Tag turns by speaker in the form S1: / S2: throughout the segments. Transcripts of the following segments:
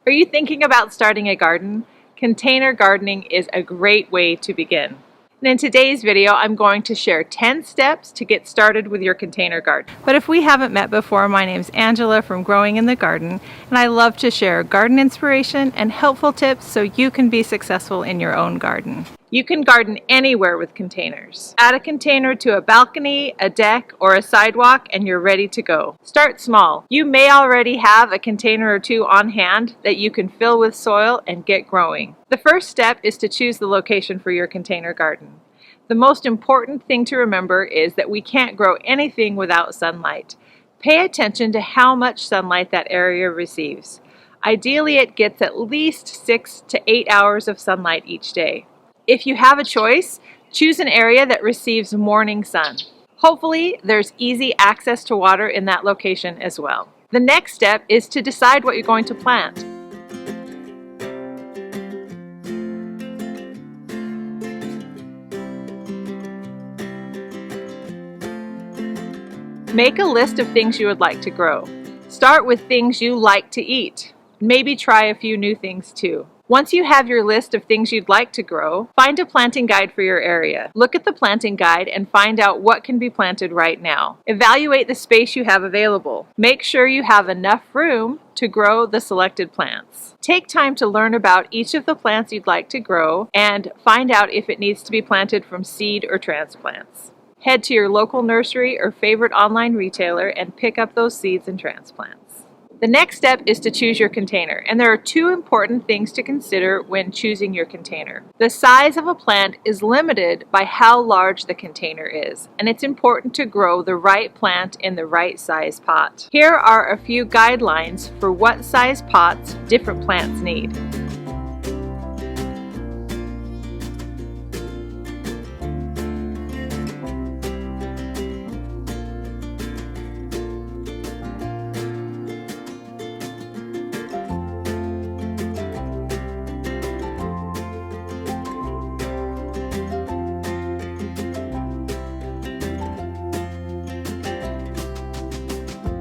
S1: Are you thinking about starting a garden? Container gardening is a great way to begin. And in today's video, I'm going to share 10 steps to get started with your container garden. But if we haven't met before, my name's Angela from Growing in the Garden, and I love to share garden inspiration and helpful tips so you can be successful in your own garden. You can garden anywhere with containers. Add a container to a balcony, a deck, or a sidewalk, and you're ready to go. Start small. You may already have a container or two on hand that you can fill with soil and get growing. The first step is to choose the location for your container garden. The most important thing to remember is that we can't grow anything without sunlight. Pay attention to how much sunlight that area receives. Ideally, it gets at least 6 to 8 hours of sunlight each day. If you have a choice, choose an area that receives morning sun. Hopefully, there's easy access to water in that location as well. The next step is to decide what you're going to plant. Make a list of things you would like to grow. Start with things you like to eat. Maybe try a few new things too. Once you have your list of things you'd like to grow, find a planting guide for your area. Look at the planting guide and find out what can be planted right now. Evaluate the space you have available. Make sure you have enough room to grow the selected plants. Take time to learn about each of the plants you'd like to grow and find out if it needs to be planted from seed or transplants. Head to your local nursery or favorite online retailer and pick up those seeds and transplants. The next step is to choose your container, and there are two important things to consider when choosing your container. The size of a plant is limited by how large the container is, and it's important to grow the right plant in the right size pot. Here are a few guidelines for what size pots different plants need.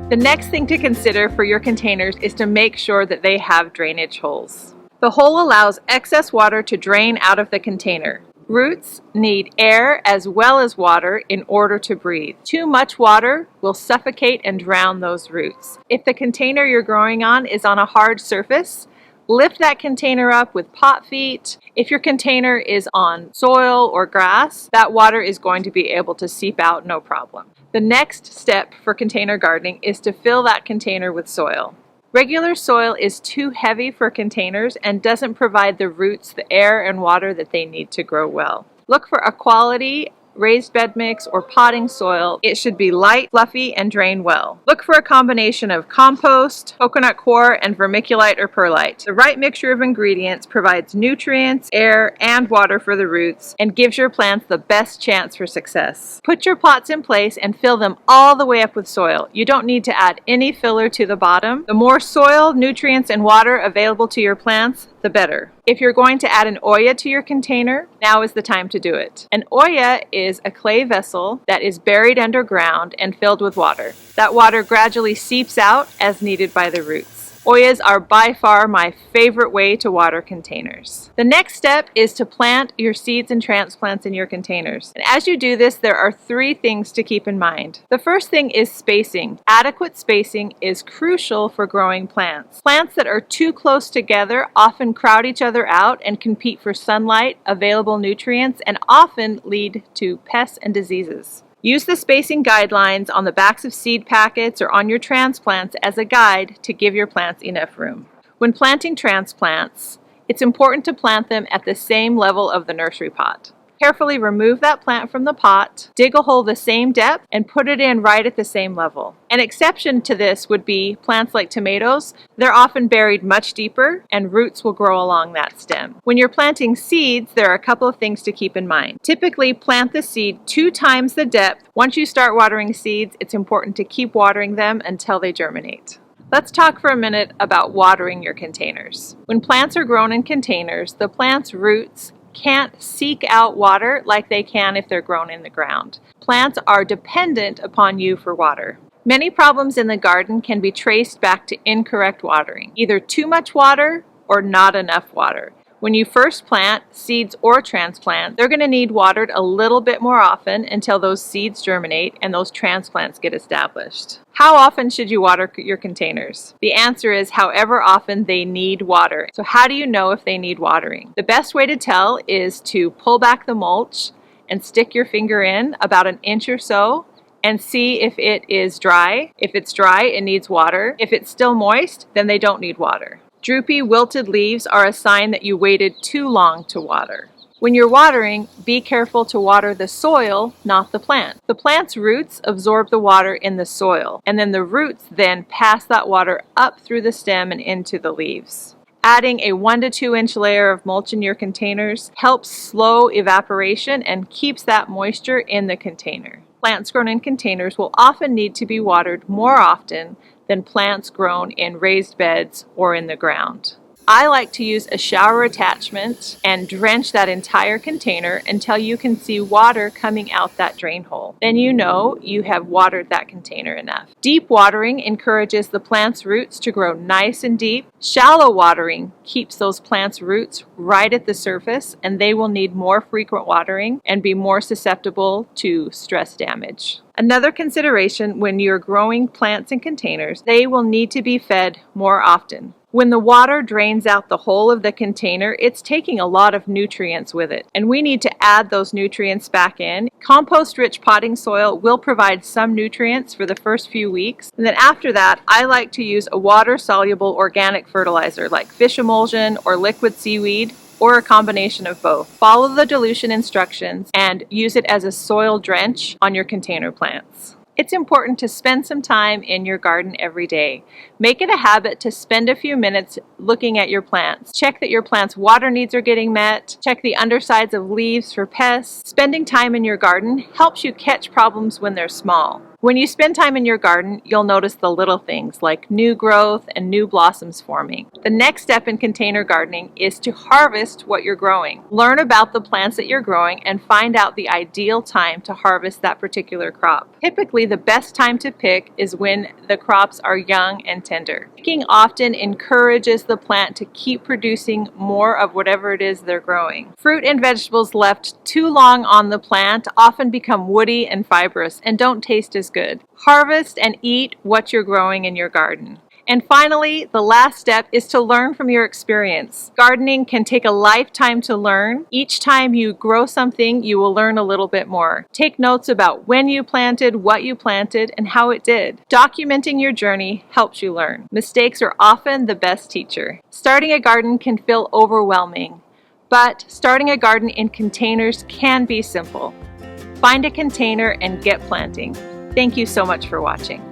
S1: The next thing to consider for your containers is to make sure that they have drainage holes. The hole allows excess water to drain out of the container. Roots need air as well as water in order to breathe. Too much water will suffocate and drown those roots. If the container you're growing on is on a hard surface, lift that container up with pot feet. If your container is on soil or grass, that water is going to be able to seep out no problem. The next step for container gardening is to fill that container with soil. Regular soil is too heavy for containers and doesn't provide the roots the air and water that they need to grow well. Look for a quality raised bed mix or potting soil. It should be light, fluffy, and drain well. Look for a combination of compost, coconut coir, and vermiculite or perlite. The right mixture of ingredients provides nutrients, air, and water for the roots and gives your plants the best chance for success. Put your pots in place and fill them all the way up with soil. You don't need to add any filler to the bottom. The more soil, nutrients, and water available to your plants, the better. If you're going to add an olla to your container, now is the time to do it. An olla is a clay vessel that is buried underground and filled with water. That water gradually seeps out as needed by the roots. Ollas are by far my favorite way to water containers. The next step is to plant your seeds and transplants in your containers. And as you do this, there are 3 things to keep in mind. The first thing is spacing. Adequate spacing is crucial for growing plants. Plants that are too close together often crowd each other out and compete for sunlight, available nutrients, and often lead to pests and diseases. Use the spacing guidelines on the backs of seed packets or on your transplants as a guide to give your plants enough room. When planting transplants, it's important to plant them at the same level of the nursery pot. Carefully remove that plant from the pot, dig a hole the same depth, and put it in right at the same level. An exception to this would be plants like tomatoes. They're often buried much deeper, and roots will grow along that stem. When you're planting seeds, there are a couple of things to keep in mind. Typically, plant the seed 2 times the depth. Once you start watering seeds, it's important to keep watering them until they germinate. Let's talk for a minute about watering your containers. When plants are grown in containers, the plant's roots can't seek out water like they can if they're grown in the ground. Plants are dependent upon you for water. Many problems in the garden can be traced back to incorrect watering, either too much water or not enough water. When you first plant seeds or transplants, they're going to need watered a little bit more often until those seeds germinate and those transplants get established. How often should you water your containers? The answer is however often they need water. So how do you know if they need watering? The best way to tell is to pull back the mulch and stick your finger in about an inch or so and see if it is dry. If it's dry, it needs water. If it's still moist, then they don't need water. Droopy, wilted leaves are a sign that you waited too long to water. When you're watering, be careful to water the soil, not the plant. The plant's roots absorb the water in the soil, and then the roots then pass that water up through the stem and into the leaves. Adding a 1 to 2 inch layer of mulch in your containers helps slow evaporation and keeps that moisture in the container. Plants grown in containers will often need to be watered more often than plants grown in raised beds or in the ground. I like to use a shower attachment and drench that entire container until you can see water coming out that drain hole. Then you know you have watered that container enough. Deep watering encourages the plant's roots to grow nice and deep. Shallow watering keeps those plants' roots right at the surface, and they will need more frequent watering and be more susceptible to stress damage. Another consideration when you're growing plants in containers, they will need to be fed more often. When the water drains out the whole of the container, it's taking a lot of nutrients with it, and we need to add those nutrients back in. Compost-rich potting soil will provide some nutrients for the first few weeks, and then after that, I like to use a water-soluble organic fertilizer like fish emulsion or liquid seaweed, or a combination of both. Follow the dilution instructions and use it as a soil drench on your container plants. It's important to spend some time in your garden every day. Make it a habit to spend a few minutes looking at your plants. Check that your plants' water needs are getting met. Check the undersides of leaves for pests. Spending time in your garden helps you catch problems when they're small. When you spend time in your garden, you'll notice the little things like new growth and new blossoms forming. The next step in container gardening is to harvest what you're growing. Learn about the plants that you're growing and find out the ideal time to harvest that particular crop. Typically, the best time to pick is when the crops are young and tender. Picking often encourages the plant to keep producing more of whatever it is they're growing. Fruit and vegetables left too long on the plant often become woody and fibrous and don't taste as good. Harvest and eat what you're growing in your garden. And finally, the last step is to learn from your experience. Gardening can take a lifetime to learn. Each time you grow something, you will learn a little bit more. Take notes about when you planted, what you planted, and how it did. Documenting your journey helps you learn. Mistakes are often the best teacher. Starting a garden can feel overwhelming, but starting a garden in containers can be simple. Find a container and get planting. Thank you so much for watching.